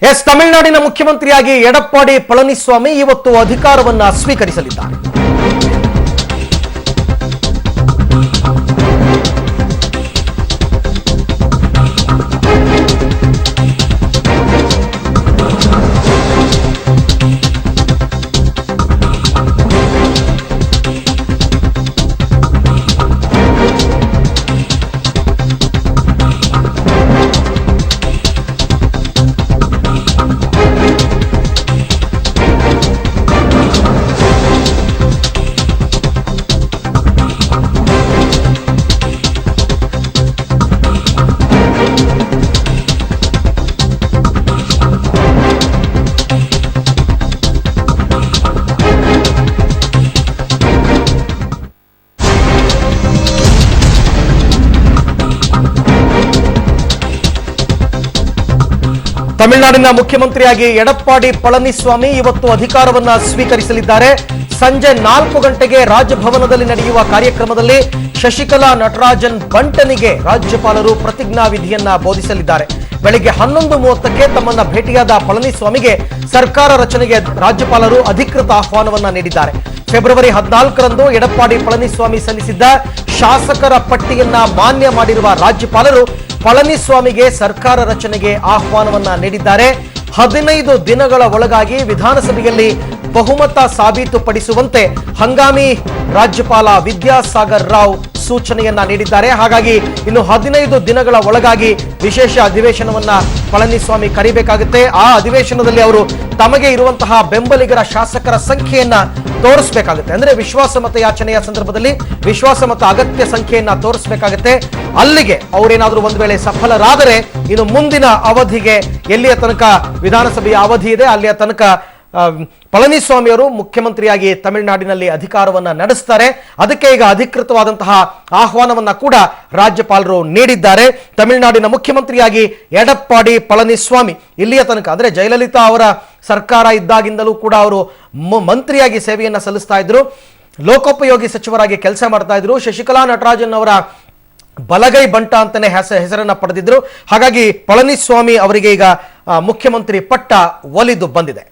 ತಮಿಳುನಾಡಿನ ಮುಖ್ಯಮಂತ್ರಿಯಾಗಿ ಎಡಪ್ಪಾಡಿ ಪಳನಿಸ್ವಾಮಿ ಇವತ್ತು ಅಧಿಕಾರವನ್ನು ಸ್ವೀಕರಿಸಲಿದ್ದಾರೆ. ತಮಿಳುನಾಡಿನ ಮುಖ್ಯಮಂತ್ರಿಯಾಗಿ ಎಡಪ್ಪಾಡಿ ಪಳನಿಸ್ವಾಮಿ ಇವತ್ತು ಅಧಿಕಾರವನ್ನು ಸ್ವೀಕರಿಸಲಿದ್ದಾರೆ. ಸಂಜೆ 4 ಗಂಟೆಗೆ ರಾಜಭವನದಲ್ಲಿ ನಡೆಯುವ ಕಾರ್ಯಕ್ರಮದಲ್ಲಿ ಶಶಿಕಲಾ ನಟರಾಜನ್ ಬಂಟನಿಗೆ ರಾಜ್ಯಪಾಲರು ಪ್ರತಿಜ್ಞಾ ವಿಧಿಯನ್ನ ಬೋಧಿಸಲಿದ್ದಾರೆ. ಬೆಳಗ್ಗೆ 11:30ಕ್ಕೆ ತಮ್ಮನ್ನ ಭೇಟಿಯಾದ ಪಳನಿಸ್ವಾಮಿಗೆ ಸರ್ಕಾರ ರಚನೆಗೆ ರಾಜ್ಯಪಾಲರು ಅಧಿಕೃತ ಆಹ್ವಾನವನ್ನ ನೀಡಿದ್ದಾರೆ. ಫೆಬ್ರವರಿ 14ರಂದು ಎಡಪ್ಪಾಡಿ ಪಳನಿಸ್ವಾಮಿ ಸಲ್ಲಿಸಿದ್ದ ಶಾಸಕರ ಪಟ್ಟಿಯನ್ನ ಮಾನ್ಯ ಮಾಡಿರುವ ರಾಜ್ಯಪಾಲರು ಪಳನಿಸ್ವಾಮಿಗೆ ಸರ್ಕಾರ ರಚನೆಗೆ ಆಹ್ವಾನವನ್ನ ನೀಡಿದ್ದಾರೆ. 15 ದಿನಗಳ ಒಳಗಾಗಿ ವಿಧಾನಸಭೆಯಲ್ಲಿ ಬಹುಮತ ಸಾಬೀತುಪಡಿಸುವಂತೆ ಹಂಗಾಮಿ ರಾಜ್ಯಪಾಲ ವಿದ್ಯಾಸಾಗರ್ ರಾವ್ ಸೂಚನೆಯನ್ನ ನೀಡಿದ್ದಾರೆ. ಹಾಗಾಗಿ ಇನ್ನು 15 ದಿನಗಳ ಒಳಗಾಗಿ ವಿಶೇಷ ಅಧಿವೇಶನವನ್ನ ಪಳನಿಸ್ವಾಮಿ ಕರೆಯಬೇಕಾಗುತ್ತೆ. ಆ ಅಧಿವೇಶನದಲ್ಲಿ ಅವರು ತಮಗೆ ಇರುವಂತಹ ಬೆಂಬಲಿಗರ ಶಾಸಕರ ಸಂಖ್ಯೆಯನ್ನ ತೋರಿಸಬೇಕಾಗುತ್ತೆ. ಅಂದ್ರೆ ವಿಶ್ವಾಸಮತ ಯಾಚನೆಯ ಸಂದರ್ಭದಲ್ಲಿ ವಿಶ್ವಾಸಮತ ಅಗತ್ಯ ಸಂಖ್ಯೆಯನ್ನ ತೋರಿಸಬೇಕಾಗುತ್ತೆ. ಅಲ್ಲಿಗೆ ಅವರೇನಾದ್ರೂ ಒಂದು ವೇಳೆ ಸಫಲರಾದರೆ ಇನ್ನು ಮುಂದಿನ ಅವಧಿಗೆ ಎಲ್ಲಿಯ ತನಕ ವಿಧಾನಸಭೆಯ ಅವಧಿ ಇದೆ ಅಲ್ಲಿಯ ತನಕ ಪಳನಿಸ್ವಾಮಿ ಅವರು ಮುಖ್ಯಮಂತ್ರಿಯಾಗಿ ತಮಿಳುನಾಡಿನಲ್ಲಿ ಅಧಿಕಾರವನ್ನ ನಡೆಸ್ತಾರೆ. ಅದಕ್ಕೆ ಈಗ ಅಧಿಕೃತವಾದಂತಹ ಆಹ್ವಾನವನ್ನ ಕೂಡ ರಾಜ್ಯಪಾಲರು ನೀಡಿದ್ದಾರೆ. ತಮಿಳುನಾಡಿನ ಮುಖ್ಯಮಂತ್ರಿಯಾಗಿ ಎಡಪ್ಪಾಡಿ ಪಳನಿಸ್ವಾಮಿ ಇಲ್ಲಿಯ ತನಕ ಅಂದ್ರೆ ಜಯಲಲಿತಾ ಅವರ ಸರ್ಕಾರ ಇದ್ದಾಗಿಂದಲೂ ಕೂಡ ಅವರು ಮಂತ್ರಿಯಾಗಿ ಸೇವೆಯನ್ನ ಸಲ್ಲಿಸ್ತಾ ಇದ್ರು. ಲೋಕೋಪಯೋಗಿ ಸಚಿವರಾಗಿ ಕೆಲಸ ಮಾಡ್ತಾ ಇದ್ರು. ಶಶಿಕಲಾ ನಟರಾಜನ್ ಅವರ ಬಲಗೈ ಬಂಟ ಅಂತಾನೆ ಹೆಸರನ್ನ ಪಡೆದಿದ್ರು. ಹಾಗಾಗಿ ಪಳನಿಸ್ವಾಮಿ ಅವರಿಗೆ ಈಗ ಮುಖ್ಯಮಂತ್ರಿ ಪಟ್ಟ ಒಲಿದು ಬಂದಿದೆ.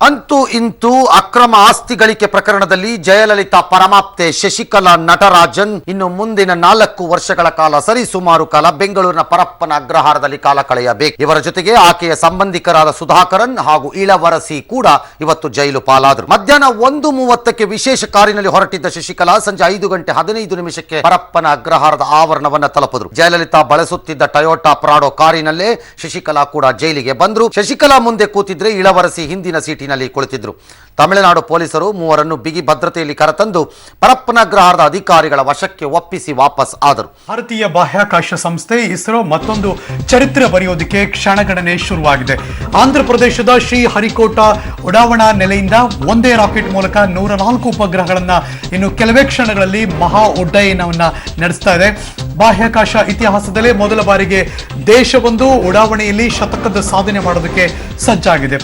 ಅಂತೂ ಇಂತೂ ಅಕ್ರಮ ಆಸ್ತಿ ಗಳಿಕೆ ಪ್ರಕರಣದಲ್ಲಿ ಜಯಲಲಿತಾ ಪರಮಾಪ್ತೆ ಶಶಿಕಲಾ ನಟರಾಜನ್ ಇನ್ನು ಮುಂದಿನ 4 ವರ್ಷಗಳ ಕಾಲ ಸರಿಸುಮಾರು ಕಾಲ ಬೆಂಗಳೂರಿನ ಪರಪ್ಪನ ಅಗ್ರಹಾರದಲ್ಲಿ ಕಾಲ ಕಳೆಯಬೇಕು. ಇವರ ಜೊತೆಗೆ ಆಕೆಯ ಸಂಬಂಧಿಕರಾದ ಸುಧಾಕರನ್ ಹಾಗೂ ಇಳವರಸಿ ಕೂಡ ಇವತ್ತು ಜೈಲು ಪಾಲಾದರು. ಮಧ್ಯಾಹ್ನ 1:30ಕ್ಕೆ ವಿಶೇಷ ಕಾರಿನಲ್ಲಿ ಹೊರಟಿದ್ದ ಶಶಿಕಲಾ ಸಂಜೆ 5:15 ಪರಪ್ಪನ ಅಗ್ರಹಾರದ ಆವರಣವನ್ನ ತಲುಪಿದ್ರು. ಜಯಲಲಿತಾ ಬಳಸುತ್ತಿದ್ದ ಟೊಯೋಟಾ ಪ್ರಾಡೋ ಕಾರಿನಲ್ಲೇ ಶಶಿಕಲಾ ಕೂಡ ಜೈಲಿಗೆ ಬಂದ್ರು. ಶಶಿಕಲಾ ಮುಂದೆ ಕೂತಿದ್ರೆ ಇಳವರಸಿ ಹಿಂದಿನ ಸೀಟಿನಲ್ಲಿ ಕುಳಿತಿದ್ರು. ತಮಿಳುನಾಡು ಪೊಲೀಸರು ಮೂವರನ್ನು ಬಿಗಿ ಭದ್ರತೆಯಲ್ಲಿ ಕರೆತಂದು ಪರಪ್ಪನಗ್ರಹಾರದ ಅಧಿಕಾರಿಗಳ ವಶಕ್ಕೆ ಒಪ್ಪಿಸಿ ವಾಪಸ್ ಆದರು. ಭಾರತೀಯ ಬಾಹ್ಯಾಕಾಶ ಸಂಸ್ಥೆ ಇಸ್ರೋ ಮತ್ತೊಂದು ಚರಿತ್ರೆ ಬರೆಯೋದಕ್ಕೆ ಕ್ಷಣಗಣನೆ ಶುರುವಾಗಿದೆ. ಆಂಧ್ರ ಪ್ರದೇಶದ ಶ್ರೀಹರಿಕೋಟಾ ಉಡಾವಣಾ ನೆಲೆಯಿಂದ ಒಂದೇ ರಾಕೆಟ್ ಮೂಲಕ 104 ಉಪಗ್ರಹಗಳನ್ನ ಇನ್ನು ಕೆಲವೇ ಕ್ಷಣಗಳಲ್ಲಿ ಮಹಾ ಉಡ್ಡಯನವನ್ನ ನಡೆಸ್ತಾ ಇದೆ. ಬಾಹ್ಯಾಕಾಶ ಇತಿಹಾಸದಲ್ಲೇ ಮೊದಲ ಬಾರಿಗೆ ದೇಶವೊಂದು ಉಡಾವಣೆಯಲ್ಲಿ ಶತಕದ ಸಾಧನೆ ಮಾಡೋದಕ್ಕೆ ಸಜ್ಜಾಗಿದೆ.